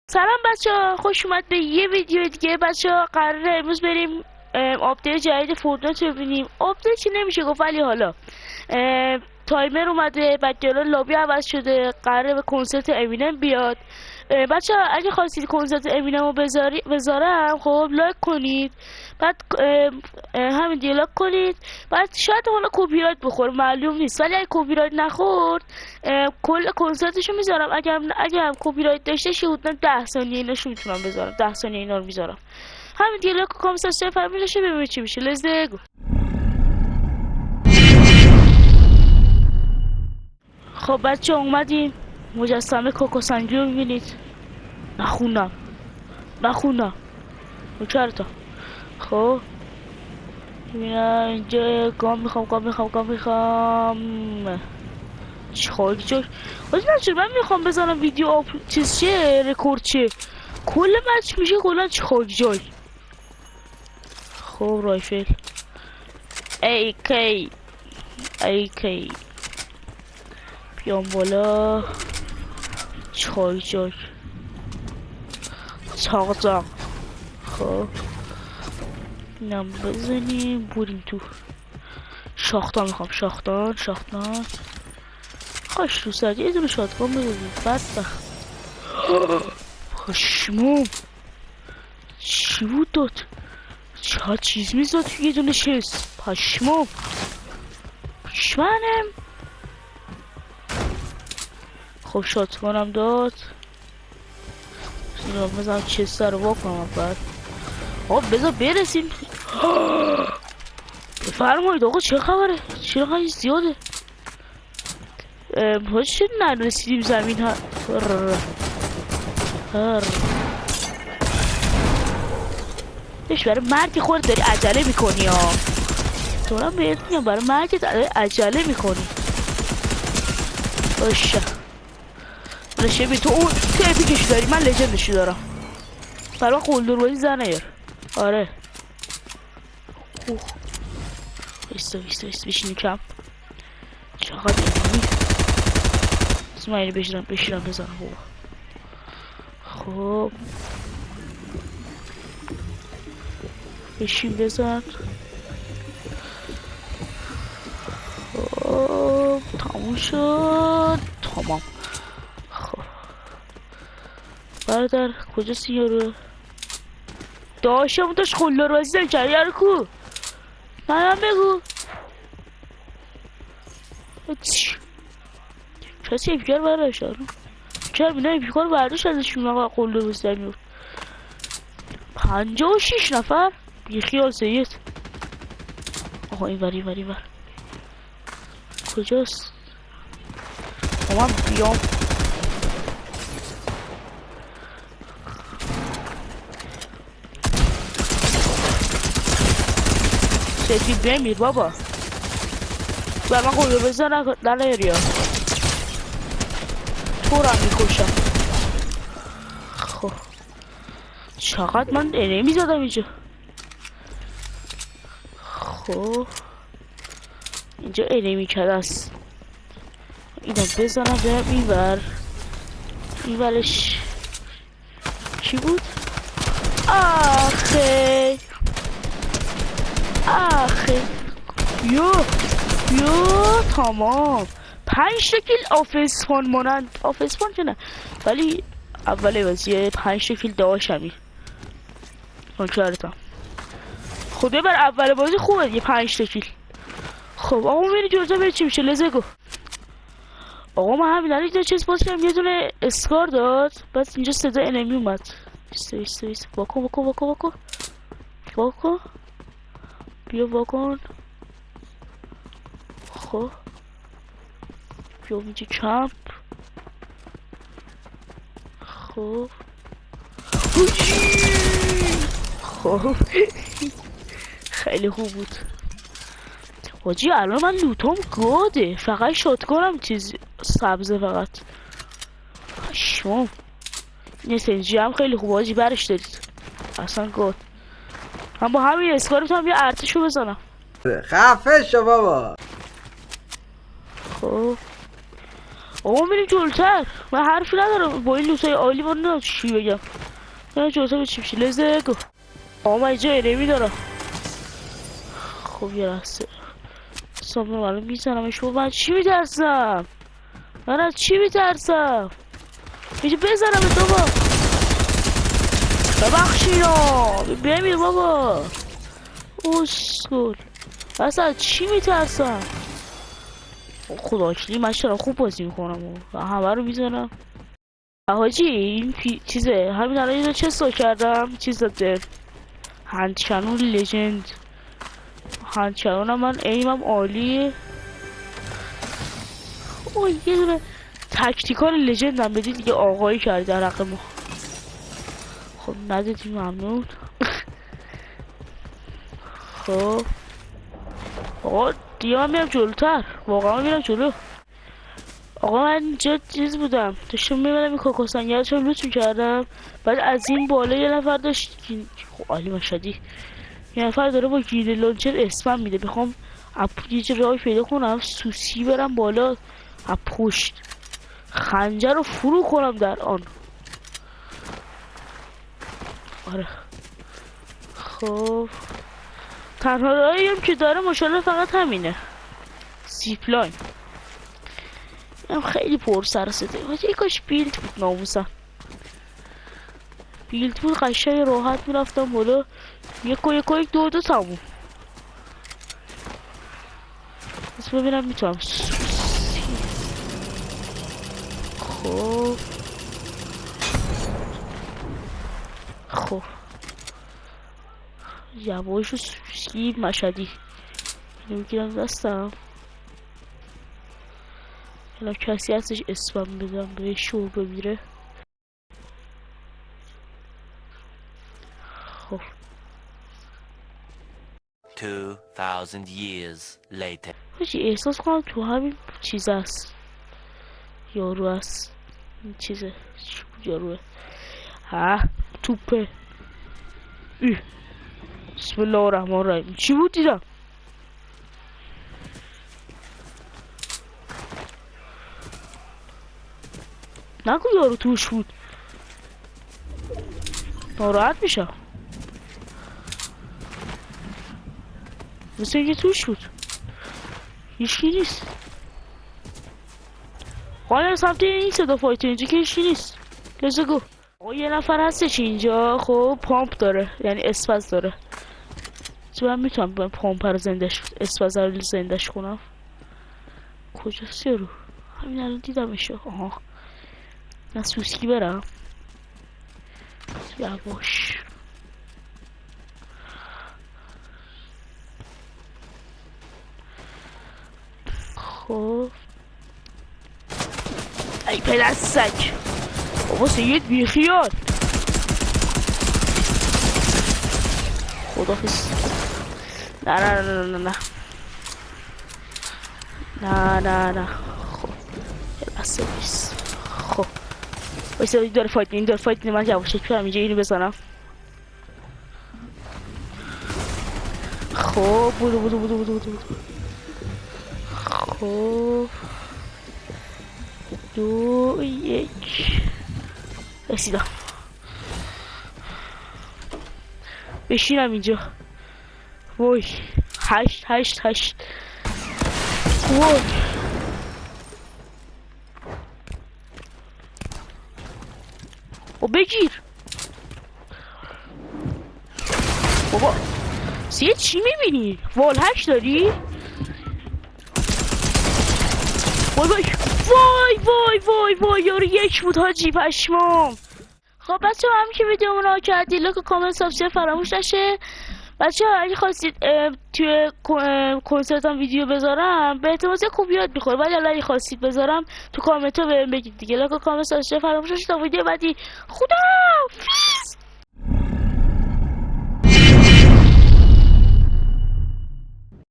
سلام بچه ها، خوش اومد به یه ویدیو دیگه. بچه ها قراره امروز بریم آپدیت جدید فورتنایت رو ببینیم. آپدیت چی نمیشه گفت، ولی حالا تایمر اومده، بعد جلو لابی عوض شده، قراره به کنسرت امینم بیاد. بچه ها اگه خواستید کنسرت امینم رو بذارم، خب لایک کنید، بعد همین دیالوگ کنید. بعد شاید حالا کپی رایت بخور، معلوم نیست، ولی اگه کپی رایت نخورد کل کنسرتشو میذارم. اگر هم کپی رایت داشته حدودا 10 ثانیه ایناشو میتونم بذارم، 10 ثانیه اینا رو میذارم. همین دیالوگ کام سابسکرایب میشه، ببینید چی میشه. لزگو. خب بچه اومدیم مجسمه کوکوسانگی رو میبینید. نخونم چرا. خب ببینم اینجا گام میخوام چای چرا من میخوام بزنم ویدیو چیز چه رکورد چه کل مچ میشه کلا چای جای. خب رایفل ای کی بیام بالا چای جای چاق. خب اینم بزنیم بریم تو. شاختان میخوام، شاختان کاش رو سر یه دونه شاتگان بزنیم. بدبخت پشمام چی بود داد؟ چه چیز میزد تو یه دونه شست؟ پشمام پشمانم. خب شاتگانم داد. بزنم چست رو واکنم. بعد بذار برسیم. بفرمایید آقا، چه خبره؟ چرا خیلی زیاده؟ چرا نرسیدیم زمین ها؟ برای مرگ خود داری عجله میکنی ها. تو هم بهت میگم برای مرگ عجله میکنی. باشه رشبی تو اون تیپیکشو داری، من لجندشو دارم. برای قلدر بازی زنه یار. آره ایستا بشینی کم. چقدر ایمانی اسماعیلی بشیرم بزنم. خب بشین بزن. خب تموم شد. تمام. خب برادر کجاست یارو؟ داشتم داشت قلدر بازی زن چه یارو کو؟ منم بگو کسی ایفکر برداشت دارم. چرا بینا ایفکر برداشت ازشون آقا قلدر بازی زن میفت. 56 نفر بیخیال سید. آقا این ور کجاست؟ من بیام سفید بمیر بابا. بر من قلدر بزن نلیاری ها. تو رو هم میکشم. خب چقدر من انمی زدم اینجا. خب اینجا انمی کده است. اینو بزنم برم این ورش چی بود؟ آخه یو تمام. 5 کیل آفسفان مانند آفسفان که نه، ولی اول بازی 5 کیل داشتمی نوکرتم. خب ببر اول بازی خوبه یه 5 کیل. خب آقا میبینی جوزا بری چی میشه. لزگو آقا من همین الان چیز باز کردم، یه دونه اسکار داد، بس اینجا صدا انمی اومد. ایست واکن بیا واکن. خب بیا اینجا کمپ. خب خیلی خوب بود حاجی. الان من لوتام گاده، فقط شاتگانم چیز سبزه فقط. شما این سنجی هم خیلی خوب حاجی، برش دارید اصلا گاد. من با همین اسکار میتونم یه ارتشو بزنم. خفه شو بابا. خب آقا میریم جلوتر. من حرفی ندارم با این لوتای عالی. من نمیدونم چی بگم. من جلوتر به چی میشه لزگو. آقا من اینجا انمی دارم. خب یه لحظه سامن الان میزنمش. من چی میترسم؟ من از چی میترسم؟ میشه بزنم بابا. ببخشینا بمیر بابا. اسکول بس از چی میترسم؟ خدا کلی من چرا خوب بازی میکنم و همه رو میزنم. حاجی این چیزه همین الان اینو چه سو کردم. چیز داده هندکنون لژند. هندکنونم من ایمم عالیه. اوه یه دونه تکتیکال لژندم بدید دیگه. آقایی کردی در حق ما. خب ندادی ممنون. خب آقا دیگه من میرم جلوتر. واقعا میرم جلو. آقا من اینجا چیز بودم داشتم میبرم این کوکوسنگه رو چون لوت میکردم. بعد از این بالا یه نفر داشت. خب عالی مشهدی. یه نفر داره با گیل لانچر اسمم میده. بخوام یه جا راه پیدا کنم سوسی برم بالا از پشت خنجر رو فرو کنم در آن. آره خب تنها راهی هم که داره ماشاءالله فقط همینه. زیپلاین هم خیلی پر سر سده. یه کاش بیلد بود ناموسم. بیلد بود قشنگ راحت میرفتم بالا. یک دو تموم. بس ببینم میتونم. خب یواش و سوسکی مشهدی نمیگیرم دستم. حالا کسی هستش اسمم بدم به شور بمیره. خب 2000 years later. باشی احساس کنم تو همین چیز هست. یارو هست. این چیزه یاروه. ها توپه. بسم الله الرحمن الرحیم. چی بود دیدم؟ نگو یارو توش بود. ناراحت میشم. مثل اینکه توش بود. هیچکی نیست. خواهی سمت این صدا فایتر اینجا که هیچکی نیست. لازه گو. یه نفر هستش اینجا. خب پامپ داره یعنی اسپاز داره. چون من میتونم با پامپ رو اسپاز رو زندش کنم. کجاست یارو؟ همین الان دیدمش. آها من سوسکی برم. یواش. خب ای پدر سگ. بابا سید بیخیال. خدافظ. نه نه خب یه لحظه بیست. خب بایسته این داره فایت من یواشه کنم اینجا اینو بزنم. خب بودو خب 2 1 رسیدم. بشینم اینجا. وای 8 وای او بگیر بابا. سیه چی میبینی؟ وال 8 داری؟ وای یارو یک بود حاجی پشمام. خب بچه همین که ویدیو رو کردی لایک و کامنت سابسکرایب فراموش نشه. بچه اگه خواستید توی کنسرتم ویدیو بذارم به احتمال خوب یاد میخوره. ولی اگه خواستید بذارم تو کامنت ها بهم بگید دیگه. لایک و کامنت سابسکرایب فراموش نشه تا ویدیو بعدی. خدا